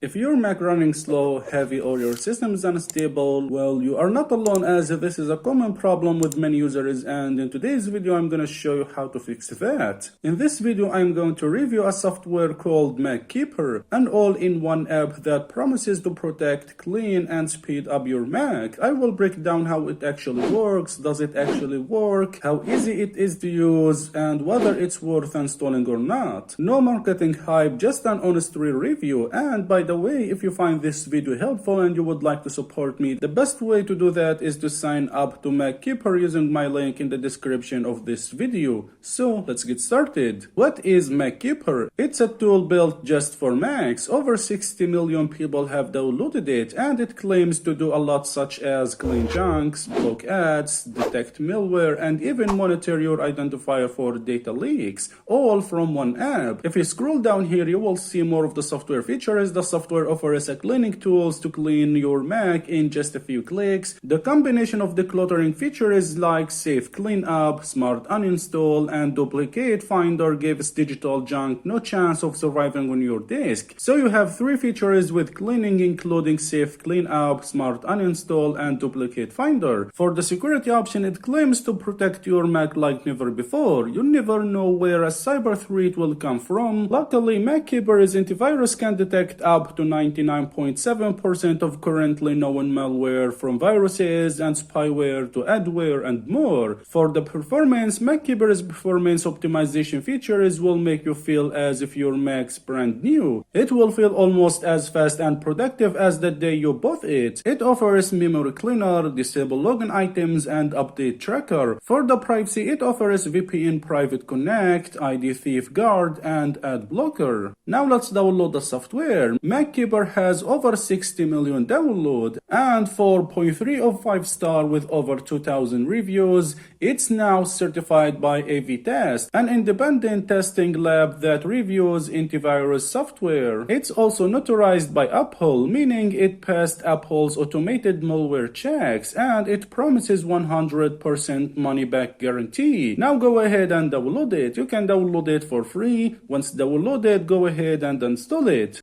If your Mac running slow, heavy, or your system is unstable, well, you are not alone, as this is a common problem with many users, and in today's video I'm going to show you how to fix that. In this video I'm going to review a software called MacKeeper, an all-in-one app that promises to protect, clean, and speed up your Mac. I will break down how it actually works, does it actually work, how easy it is to use, and whether it's worth installing or not. No marketing hype, just an honest review. And by the way, if you find this video helpful and you would like to support me, the best way to do that is to sign up to MacKeeper using my link in the description of this video. So let's get started. What is MacKeeper? It's a tool built just for Macs. Over 60 million people have downloaded it, and it claims to do a lot such as clean junks, block ads, detect malware, and even monitor your identifier for data leaks, all from one app. If you scroll down here, you will see more of the software features. The software offers cleaning tools to clean your Mac in just a few clicks. The combination of decluttering features like Safe Cleanup, Smart Uninstall, and Duplicate Finder gives digital junk no chance of surviving on your disk. So you have three features with cleaning, including Safe Cleanup, Smart Uninstall, and Duplicate Finder. For the security option, it claims to protect your Mac like never before. You never know where a cyber threat will come from. Luckily, MacKeeper's antivirus can detect up to 99.7% of currently known malware, from viruses and spyware to adware and more. For the performance, MacKeeper's performance optimization features will make you feel as if your Mac's brand new. It will feel almost as fast and productive as the day you bought it. It offers memory cleaner, disable login items, and update tracker. For the privacy, it offers VPN Private Connect, ID Thief Guard, and AdBlocker. Now let's download the software. MacKeeper has over 60 million downloads and 4.3 of 5 star with over 2,000 reviews. It's now certified by AV-Test, an independent testing lab that reviews antivirus software. It's also notarized by Apple, meaning it passed Apple's automated malware checks, and it promises 100% money-back guarantee. Now go ahead and download it. You can download it for free. Once downloaded, go ahead and install it.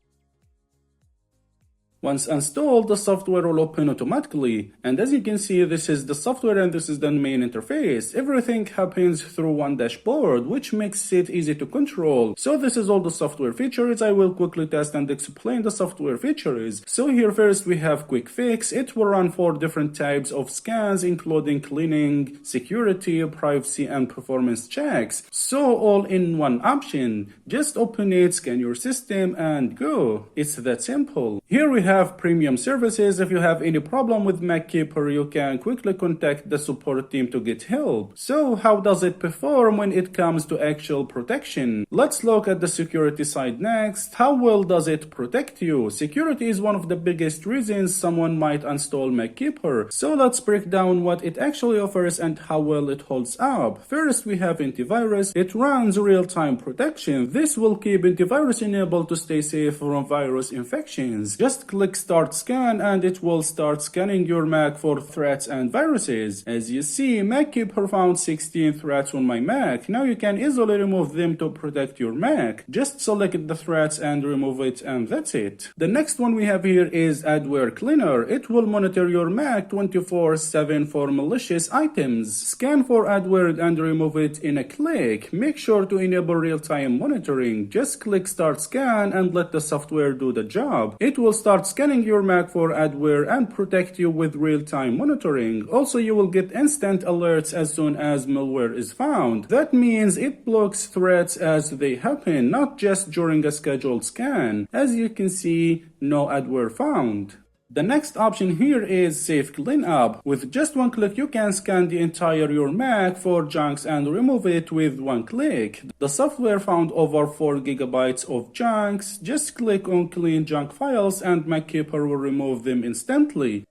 Once installed, the software will open automatically, and as you can see, this is the software and this is the main interface. Everything happens through one dashboard, which makes it easy to control. So this is all the software features. I will quickly test and explain the software features. So here first we have Quick Fix. It will run 4 different types of scans, including cleaning, security, privacy, and performance checks. So all in one option. Just open it, scan your system, and go. It's that simple. Here we have premium services. If you have any problem with MacKeeper, you can quickly contact the support team to get help. So how does it perform when it comes to actual protection? Let's look at the security side next. How well does it protect you? Security is one of the biggest reasons someone might install MacKeeper. So let's break down what it actually offers and how well it holds up. First, we have Antivirus. It runs real-time protection. This will keep antivirus enabled to stay safe from virus infections. Just click Start Scan and it will start scanning your Mac for threats and viruses. As you see, MacKeeper found 16 threats on my Mac. Now you can easily remove them to protect your Mac. Just select the threats and remove it, and that's it. The next one we have here is Adware Cleaner. It will monitor your Mac 24/7 for malicious items. Scan for adware and remove it in a click. Make sure to enable real-time monitoring. Just click Start Scan and let the software do the job. It will start scanning your Mac for adware and protect you with real-time monitoring. Also, you will get instant alerts as soon as malware is found. That means it blocks threats as they happen, not just during a scheduled scan. As you can see, no adware found. The next option here is Safe Cleanup. With just one click, you can scan the entire your Mac for junks and remove it with one click. The software found over 4 gigabytes of junks. Just click on Clean Junk Files and MacKeeper will remove them instantly.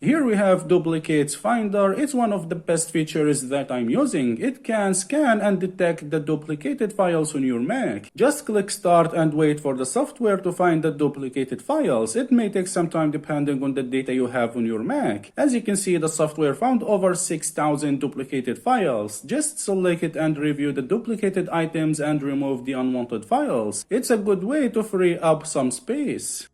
Here we have Duplicate Finder. It's one of the best features that I'm using. It can scan and detect the duplicated files on your Mac. Just click Start and wait for the software to find the duplicated files. It may take some time depending on the data you have on your Mac. As you can see, the software found over 6,000 duplicated files. Just select it and review the duplicated items and remove the unwanted files. It's a good way to free up some space.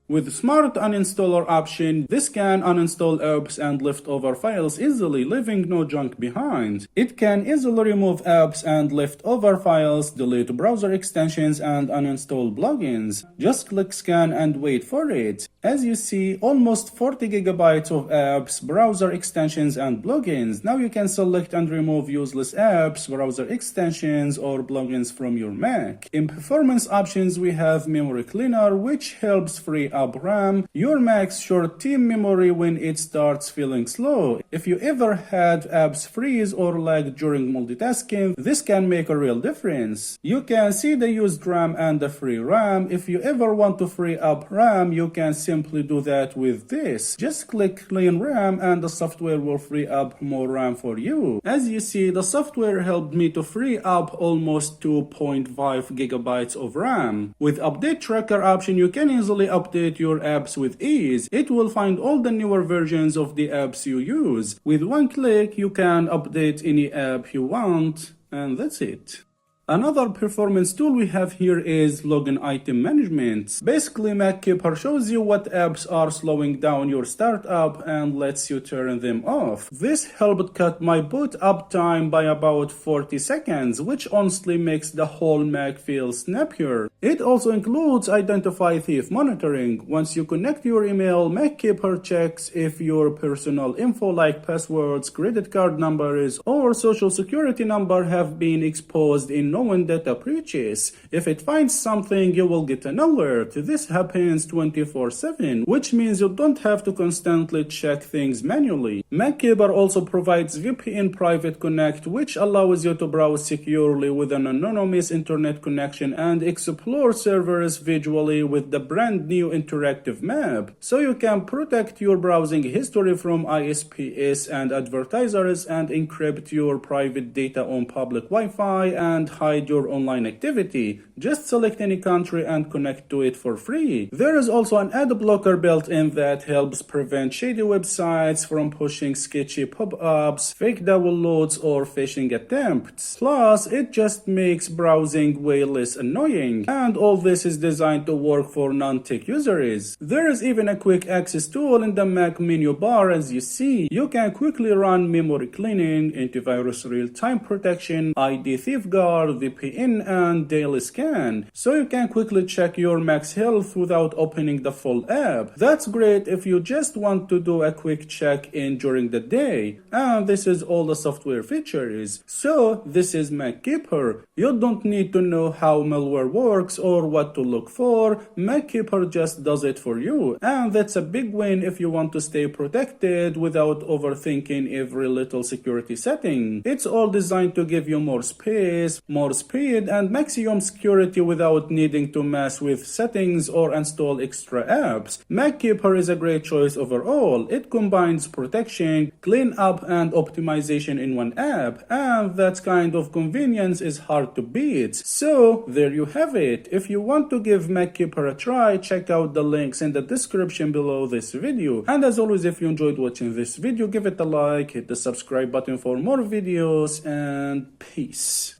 With Smart Uninstaller option, this can uninstall apps and leftover files easily, leaving no junk behind. It can easily remove apps and leftover files, delete browser extensions, and uninstall plugins. Just click scan and wait for it. As you see, almost 40 gigabytes of apps, browser extensions, and plugins. Now you can select and remove useless apps, browser extensions, or plugins from your Mac. In performance options, we have Memory Cleaner, which helps free up RAM, your Mac's short-term memory when it starts feeling slow. If you ever had apps freeze or lag during multitasking, this can make a real difference. You can see the used RAM and the free RAM. If you ever want to free up RAM, you can simply do that with this. Just click Clean RAM and the software will free up more RAM for you. As you see, the software helped me to free up almost 2.5 gigabytes of RAM. With Update Tracker option, you can easily update your apps with ease. It will find all the newer versions of the apps you use. With one click, you can update any app you want, and that's it. Another performance tool we have here is Login Item Management. Basically, MacKeeper shows you what apps are slowing down your startup and lets you turn them off. This helped cut my boot up time by about 40 seconds, which honestly makes the whole Mac feel snappier. It also includes Identify Thief monitoring. Once you connect your email, MacKeeper checks if your personal info like passwords, credit card numbers, or social security number have been exposed in known data breaches. If it finds something, you will get an alert. This happens 24/7, which means you don't have to constantly check things manually. MacKeeper also provides VPN Private Connect, which allows you to browse securely with an anonymous internet connection and explore servers visually with the brand new interactive map. So you can protect your browsing history from ISPs and advertisers and encrypt your private data on public Wi-Fi and hide your online activity. Just select any country and connect to it for free. There is also an AdBlocker built in that helps prevent shady websites from pushing sketchy pop-ups, fake downloads, or phishing attempts. Plus, it just makes browsing way less annoying. And all this is designed to work for non-tech users. There is even a quick access tool in the Mac menu bar. As you see, you can quickly run memory cleaning, antivirus real-time protection, ID safeguard, VPN, and daily scan, so you can quickly check your Mac's health without opening the full app. That's great if you just want to do a quick check-in during the day. And this is all the software features. So this is MacKeeper. You don't need to know how malware works or what to look for. MacKeeper just does it for you. And that's a big win if you want to stay protected without overthinking every little security setting. It's all designed to give you more space, more speed, and maximum security without needing to mess with settings or install extra apps. MacKeeper is a great choice overall. It combines protection, cleanup, and optimization in one app, and that kind of convenience is hard to beat. So there you have it. If you want to give MacKeeper a try, check out the links in the description below this video. And as always, if you enjoyed watching this video, give it a like, hit the subscribe button for more videos, and peace.